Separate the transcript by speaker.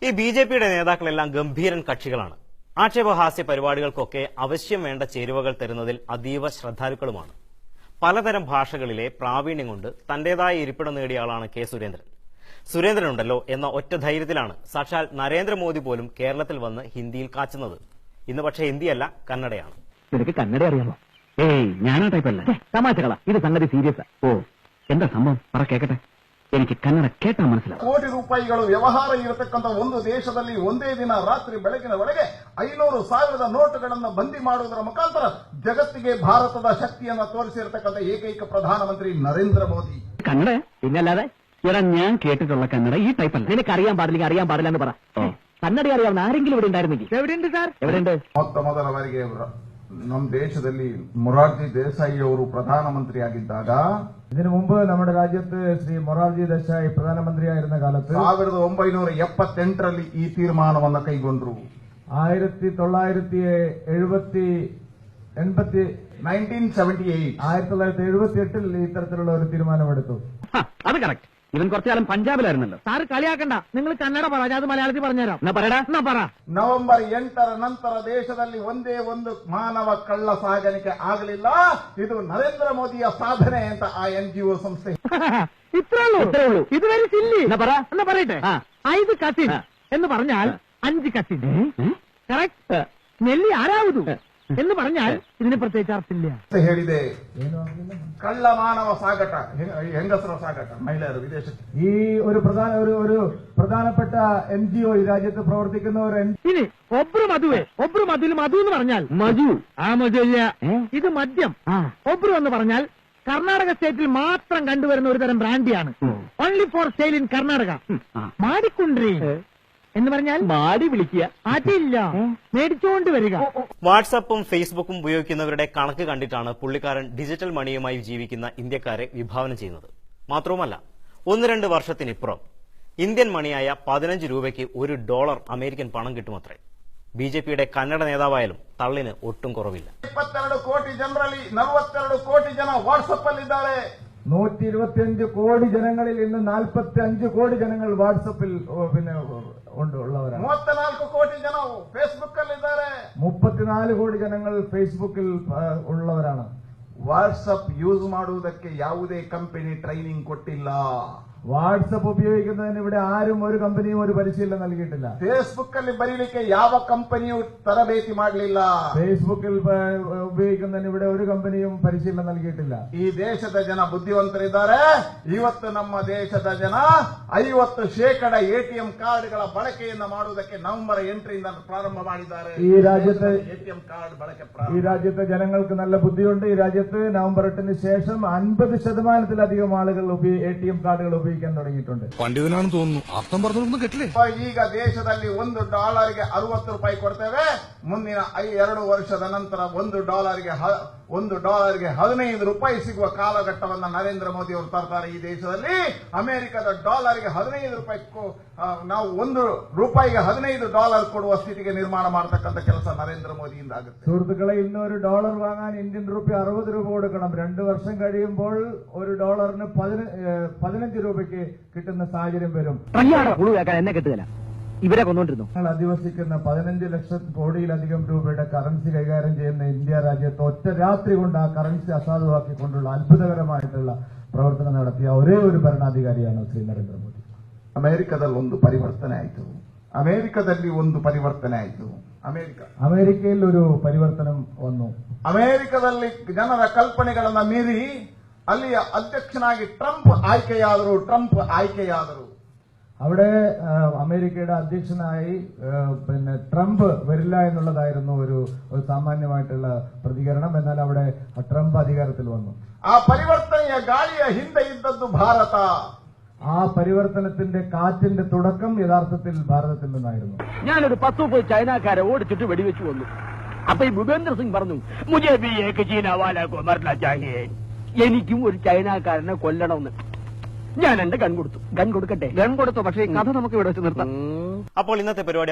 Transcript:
Speaker 1: ഈ ബി.ജെ.പിയുടെ നേതാക്കളെല്ലാം ഗംഭീരൻ കക്ഷികളാണ്. ആക്ഷേപഹാസ്യ പരിപാടികൾക്കൊക്കെ അവശ്യം വേണ്ട ചേരുവകൾ തരുന്നതിൽ അതീവ ശ്രദ്ധാലുക്കളുമാണ്. പലതരം ഭാഷകളിലെ പ്രാവീണ്യം കൊണ്ട് തന്റേതായ ഇരിപ്പിടം നേടിയ ആളാണ് കെ സുരേന്ദ്രൻ. സുരേന്ദ്രനുണ്ടല്ലോ എന്ന ഒറ്റ ധൈര്യത്തിലാണ് സാക്ഷാൽ നരേന്ദ്രമോദി പോലും കേരളത്തിൽ വന്ന് ഹിന്ദിയിൽ കാച്ചുന്നത്. ഇന്ന് പക്ഷേ ഹിന്ദിയല്ല, കന്നഡയാണ്.
Speaker 2: നിനക്ക് കന്നഡ അറിയാമോ? ഏയ്, ഞാനാ ടൈപ്പല്ല. തമാശകളാ, ഇത് സംഗതി സീരിയസ്. ഓ, എന്താ സംഭവം? പറ കേക്കട്ടെ. എനിക്ക് ಕನ್ನಡ ಕೇಟ മനസ്സിലാവും.
Speaker 3: ಕೋಟಿ ರೂಪಾಯಿಗಳು ವ್ಯವಹಾರ ಇರತಕ್ಕಂತ ಒಂದು ದೇಶದಲ್ಲಿ ಒಂದೇ ದಿನ ರಾತ್ರಿ ಬೆಳಗಿನ ಒಳಗೆ 500,000 ನೋಟುಗಳನ್ನು ಬಂದಿ ಮಾಡುವುದರ ಮುಖಾಂತರ ಜಗತ್ತಿಗೆ ಭಾರತದ ಶಕ್ತಿಯನ್ನು ತೋರಿಸಿರತಕ್ಕಂತ ಏಕೈಕ ಪ್ರಧಾನಮಂತ್ರಿ ನರೇಂದ್ರ ಮೋದಿ.
Speaker 2: കന്നഡ പിന്നല്ലാതെ എടാ, ഞാൻ കേട്ടിട്ടുള്ള കന്നഡ ഈ ടൈപ്പല്ല. നിനക്ക് അറിയാൻ പാടില്ലെങ്കിൽ അറിയാൻ പാടില്ല എന്ന് പറ. കന്നഡ അറിയാവുന്ന ആരെങ്കിലും ഇവിടെ ഉണ്ടായിരുന്നെങ്കിൽ. എവിടെയുണ്ട് സാർ? എവിടെയുണ്ട്?
Speaker 3: ಮೊದಲ ಬಾರಿಗೆ ನಮ್ಮ ದೇಶದಲ್ಲಿ ಮೊರಾರ್ಜಿ ದೇಸಾಯಿ ಅವರು ಪ್ರಧಾನಮಂತ್ರಿಯಾಗಿದ್ದಾಗ,
Speaker 4: ഇതിനു മുമ്പ് നമ്മുടെ രാജ്യത്ത് ശ്രീ മൊറാർജി ദേശായി പ്രധാനമന്ത്രിയായിരുന്ന കാലത്ത്
Speaker 3: 1978ರಲ್ಲಿ ಈ ತೀರ್ಮಾನವನ್ನು ಕೈಗೊಂಡರು.
Speaker 4: 1978 ഇത്തരത്തിലുള്ള ഒരു തീരുമാനമെടുത്തു.
Speaker 2: അത് കറക്റ്റ്. ഇവൻ കുറച്ചു കാലം പഞ്ചാബിലായിരുന്നല്ലോ.
Speaker 5: സാർ കളിയാക്കണ്ട, നിങ്ങൾ കന്നഡ പറ, ഞാൻ അത് മലയാളത്തിൽ പറഞ്ഞുതരാം.
Speaker 2: എന്നാ പറയടാ.
Speaker 5: എന്നാ പറ.
Speaker 3: ನವೆಂಬರ್ 8ರ ನಂತರ ದೇಶದಲ್ಲಿ ಒಂದೇ ಒಂದು ಮಾನವ ಕಳ್ಳ ಸಾಗಾಣಿಕೆ ಆಗಲಿಲ್ಲ. ಇದು ನರೇಂದ್ರ ಮೋದಿಯ ಸಾಧನೆ ಅಂತ ಆ NGO ಸಂಸ್ಥೆ.
Speaker 5: ഇത്രേ ഉള്ളൂ. ഇത് വെരി സില്ലി.
Speaker 2: എന്നാ പറ.
Speaker 5: എന്നാ പറയട്ടെ. 5 കസിൻ എന്ന് പറഞ്ഞാൽ 5 കസിൻ. കറക്റ്റ്. നെല്ലി ആരാവുതു എന്ന് പറഞ്ഞാൽ ഇതിന് പ്രത്യേകിച്ച് അർത്ഥമില്ല.
Speaker 3: ಹೇಳಿದೆ ಕಳ್ಳ ಮಾನವ ಸಾಗಾಟ, ಹೆಂಗಸರ ಸಾಗಾಟ, ಮಹಿಳೆಯರು ವಿದೇಶಕ್ಕೆ.
Speaker 4: ഈ ഒരു പ്രധാനപ്പെട്ട NGO ഈ രാജ്യത്ത് പ്രവർത്തിക്കുന്ന ഒരു
Speaker 5: ഇനി ഒബ്രു മധുവിൽ മധു എന്ന് പറഞ്ഞാൽ
Speaker 2: മധു.
Speaker 5: ആ മധു ഇല്ല, ഇത് മദ്യം. ഒബ്രു എന്ന് പറഞ്ഞാൽ കർണാടക സ്റ്റേറ്റിൽ മാത്രം കണ്ടുവരുന്ന ഒരു തരം ബ്രാൻഡിയാണ്. Only for sale in Karnataka. മാടിക്കുണ്ട്രി എന്ന് പറഞ്ഞാൽ
Speaker 2: മാടി വിളിക്കുക.
Speaker 5: അതില്ല, മേടിച്ചുകൊണ്ട് വരിക.
Speaker 1: വാട്സാപ്പും ഫേസ്ബുക്കും ഉപയോഗിക്കുന്നവരുടെ കണക്ക് കണ്ടിട്ടാണ് പുള്ളിക്കാരൻ ഡിജിറ്റൽ മണിയുമായി ജീവിക്കുന്ന ഇന്ത്യക്കാരെ വിഭാവനം ചെയ്യുന്നത്. മാത്രവുമല്ല, 1-2 വർഷത്തിനിപ്പുറം ഇന്ത്യൻ മണിയായ 15 രൂപയ്ക്ക് $1 അമേരിക്കൻ പണം കിട്ടുമത്രേ. ബി.ജെ.പിയുടെ കന്നഡ നേതാവായാലും തള്ളിന് ഒട്ടും കുറവില്ല.
Speaker 3: 22 കോടി ಜನರಲ್ಲಿ 42 ಕೋಟಿ ಜನ ವಾಟ್ಸ್ಆಪ್ ಅಲ್ಲಿದ್ದಾರೆ.
Speaker 4: 125 കോടി ജനങ്ങളിൽ ഇന്ന് 45 കോടി ജനങ്ങൾ വാട്സപ്പിൽ ഉള്ളവരാണ്.
Speaker 3: 34 ಕೋಟಿ ಜನ ಫೇಸ್ಬುಕ್ ಅಲ್ಲಿದ್ದಾರೆ.
Speaker 4: 34 കോടി ജനങ്ങൾ ഫേസ്ബുക്കിൽ ഉള്ളവരാണ്.
Speaker 3: ವಾಟ್ಸ್ಆಪ್ ಯೂಸ್ ಮಾಡುವುದಕ್ಕೆ ಯಾವುದೇ ಕಂಪನಿ ಟ್ರೈನಿಂಗ್ ಕೊಟ್ಟಿಲ್ಲ.
Speaker 4: വാട്സപ്പ് ഉപയോഗിക്കുന്നതിന് ഇവിടെ ആരും ഒരു കമ്പനിയും ഒരു പരിശീലനം നൽകിയിട്ടില്ല.
Speaker 3: ಫೇಸ್ಬುಕ್ ಅಲ್ಲಿ ಬರೀಲಿಕ್ಕೆ ಯಾವ ಕಂಪನಿಯೂ ತರಬೇತಿ ಮಾಡಲಿಲ್ಲ.
Speaker 4: ഫേസ്ബുക്കിൽ ഉപയോഗിക്കുന്നതിന് ഇവിടെ ഒരു കമ്പനിയും പരിശീലനം നൽകിയിട്ടില്ല.
Speaker 3: ಈ ದೇಶದ ಜನ ಬುದ್ಧಿವಂತರಿದ್ದಾರೆ. ಇವತ್ತು ನಮ್ಮ ದೇಶದ ಜನ 50% ATM ಕಾರ್ಡ್ಗಳ ಬಳಕೆಯನ್ನು ಮಾಡುವುದಕ್ಕೆ ನವೆಂಬರ್ 8ರಿಂದ ಪ್ರಾರಂಭ ಮಾಡಿದ್ದಾರೆ.
Speaker 4: ഈ രാജ്യത്ത്
Speaker 3: ATM ಕಾರ್ಡ್ ಬಳಕೆ
Speaker 4: ഈ രാജ്യത്തെ ജനങ്ങൾക്ക് നല്ല ബുദ്ധിയുണ്ട്. ഈ രാജ്യത്ത് നവംബർ 8ന് ശേഷം 50%-ലധികം ആളുകൾ ATM കാർഡുകൾ ഉപയോഗിക്കാൻ തുടങ്ങിയിട്ടുണ്ട്.
Speaker 6: പണ്ഡിതനാണെന്ന് തോന്നുന്നു. അർത്ഥം പറഞ്ഞൊന്നും കേട്ടില്ലേ?
Speaker 3: ಈಗ ದೇಶದಲ್ಲಿ $1ಗೆ 60 ರೂಪಾಯಿ ಕೊಡ್ತೇವೆ. ಮುಂದಿನ 2 ವರ್ಷದ ನಂತರ $1ಗೆ 15 ರೂಪಾಯಿ ಸಿಗುವ ಕಾಲಘಟ್ಟವನ್ನ ನರೇಂದ್ರ ಮೋದಿ ಅವರು ತರ್ತಾರೆ. ಈ ದೇಶದಲ್ಲಿ ಅಮೆರಿಕದ $ಗೆ 15 ರೂಪಾಯಿ ನಾವು $1ಗೆ $15 ಕೊಡುವ ಸ್ಥಿತಿಗೆ ನಿರ್ಮಾಣ ಮಾಡತಕ್ಕಂಥ ಕೆಲಸ ನರೇಂದ್ರ ಮೋದಿಯಿಂದ ಆಗುತ್ತೆ.
Speaker 4: സുഹൃത്തുക്കളെ, ഇന്ന് $1 വാങ്ങാൻ ഇന്ത്യൻ രൂപ 60 രൂപ കൊടുക്കണം. 2 വർഷം കഴിയുമ്പോൾ $1ന് 15 രൂപയ്ക്ക് കിട്ടുന്ന സാഹചര്യം വരും.
Speaker 2: എന്നെ കിട്ടുകയില്ല. ഇവരെ കൊന്നുകൊണ്ടിരുന്നു.
Speaker 4: ഞങ്ങൾ അധിവസിക്കുന്ന 15 ലക്ഷം കോടിയിലധികം രൂപയുടെ കറൻസി കൈകാര്യം ചെയ്യുന്ന ഇന്ത്യ രാജ്യത്ത് ഒറ്റ രാത്രി കൊണ്ട് ആ കറൻസി അസാധുവാക്കിക്കൊണ്ടുള്ള അത്ഭുതകരമായിട്ടുള്ള പ്രവർത്തനം നടത്തിയ ഒരേ ഒരു ഭരണാധികാരിയാണ് ശ്രീ നരേന്ദ്രമോദി.
Speaker 3: ಅಮೆರಿಕದಲ್ಲಿ ಒಂದು ಪರಿವರ್ತನೆ ಆಯಿತು.
Speaker 4: അമേരിക്കയിൽ ഒരു പരിവർത്തനം വന്നു.
Speaker 3: ಅಮೆರಿಕದಲ್ಲಿ ಜನರ ಕಲ್ಪನೆಗಳನ್ನ ಮೀರಿ ಅಲ್ಲಿಯ ಅಧ್ಯಕ್ಷನಾಗಿ ಟ್ರಂಪ್ ಆಯ್ಕೆಯಾದರು.
Speaker 4: അവിടെ അമേരിക്കയുടെ അധ്യക്ഷനായി ട്രംപ് വരില്ല എന്നുള്ളതായിരുന്നു ഒരു സാമാന്യമായിട്ടുള്ള പ്രതികരണം. എന്നാൽ അവിടെ ട്രംപ് അധികാരത്തിൽ വന്നു.
Speaker 3: ആ പരിവർത്തനീയ ഗാളിയ ಹಿಂದೆ ಇದ್ದದ್ದು ಭಾರತ.
Speaker 4: ആ പരിവർത്തനത്തിന്റെ കാറ്റിന്റെ തുടക്കം യഥാർത്ഥത്തിൽ ഭാരതത്തിൽ നിന്നായിരുന്നു.
Speaker 2: ഞാനൊരു 10 പോയി ചൈനക്കാരെ ഓടിച്ചിട്ട് വെടിവെച്ചു വന്നു. അപ്പൊ ഈ ഭൂപേന്ദ്ര സിംഗ് പറഞ്ഞു, മുझे भी एक चीना वाला को मरना चाहिए. എനിക്കും ഒരു ചൈനക്കാരനെ കൊല്ലണമെന്ന്. ഞാൻ എന്റെ ഗൺ കൊടുത്തു. ഗൺ കൊടുക്കട്ടെ? ഗൺ കൊടുത്തു. പക്ഷേ ഈ കഥ നമുക്ക് ഇവിടെ വെച്ച് നിർത്താം.
Speaker 1: അപ്പോൾ ഇന്നത്തെ പരിപാടി